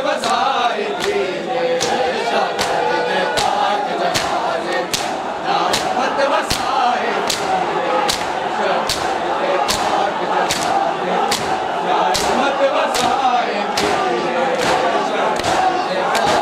बसाए तेरे शकर दे पाक जनाजे या उम्मत बसाए तेरे शकर दे पाक जनाजे या उम्मत बसाए तेरे शकर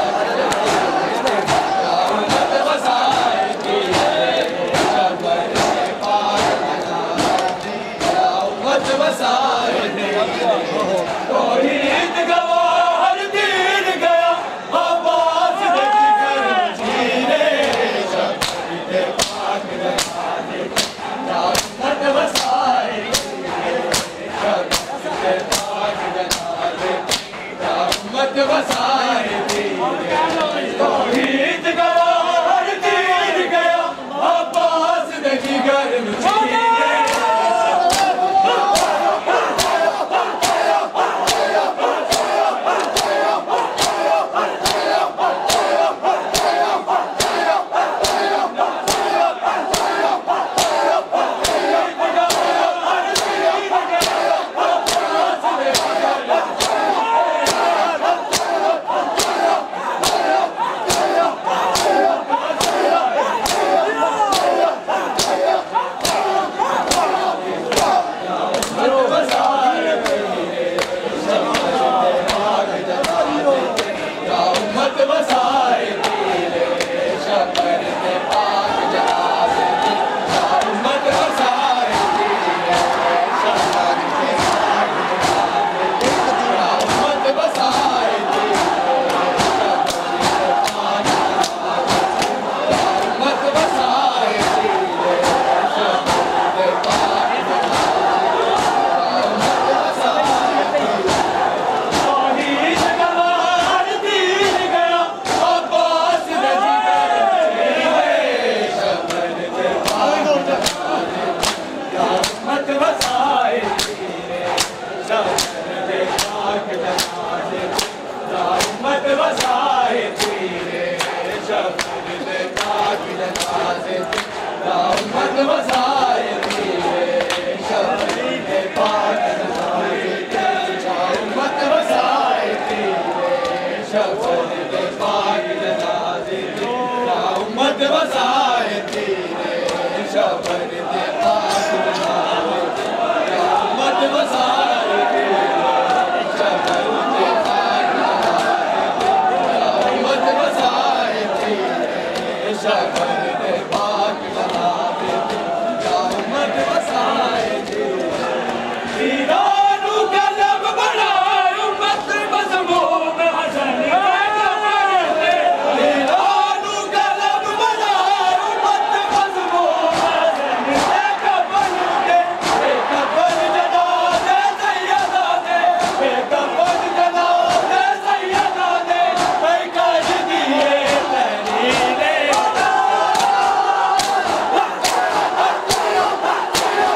दे पाक जनाजे या उम्मत बसाए तेरे शकर दे पाक जनाजे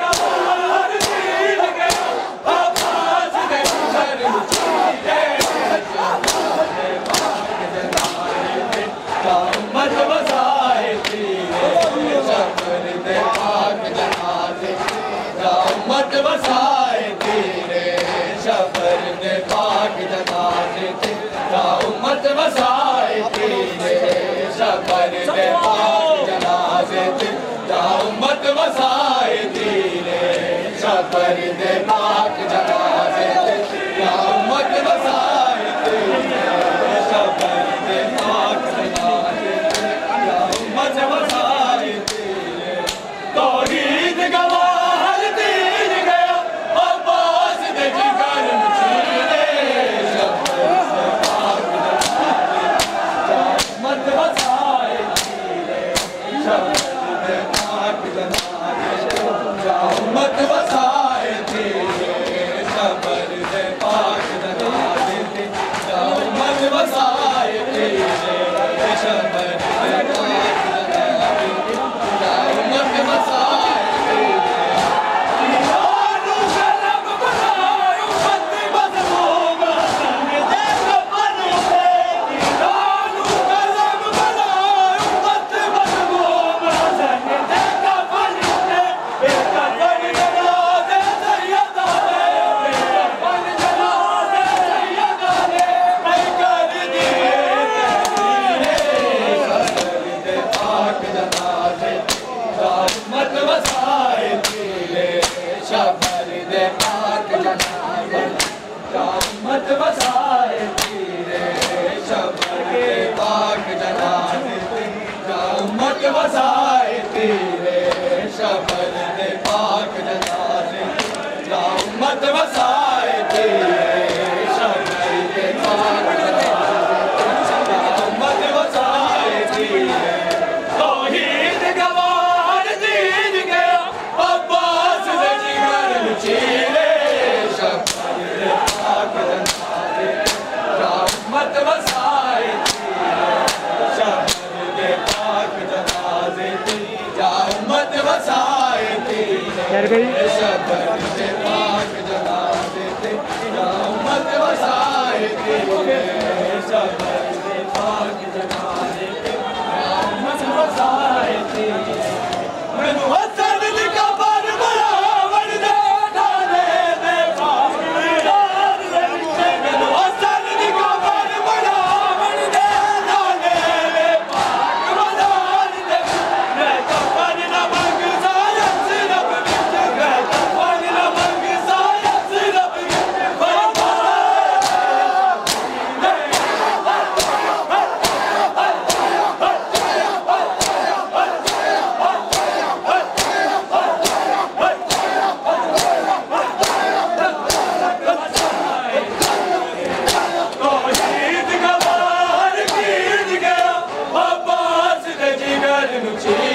या उम्मत बसाए तौहीद गवाह हर दीन गया अब्बास दे जिगर जीरे शकर दे पाक जनाजे या उम्मत बसाए शकर दे पाक जनाजे या उम्मत बसाए तौहीद गवाह हर दीन गया अब्बास दे जिगर जीरे जनाजे जा उम्मत वसाए तेरे शबर के पाक जनाजे जा उम्मत वसाए तेरे शबर के पाक जनाजे जा उम्मत वसाए तेरे शबर के पाक जनाजे जा उम्मत वसाए तेरे तौहीद गवार दीन गया अब्बास ने जिगर चीरे शबर के पाक जनाजे जा उम्मत वसाए तेरे शबर के पाक जनाजे जा उम्मत वसाए तेरे शबर के पाक जनाजे जा उम्मत वसाए तेरे शबर के पाक जनाजे जा उम्मत वसाए तेरे मैनू हसन दी कबर बराबर दे ढाले दे पास मैनू हसन दी कबर बराबर दे ढाले दे पाक मदार दे मैं कफन न मंग साया सिरफ विच मैं कफन न मंग साया सिरफ विच तौहीद गवार कीन गया अब्बास ने जिगर चीरे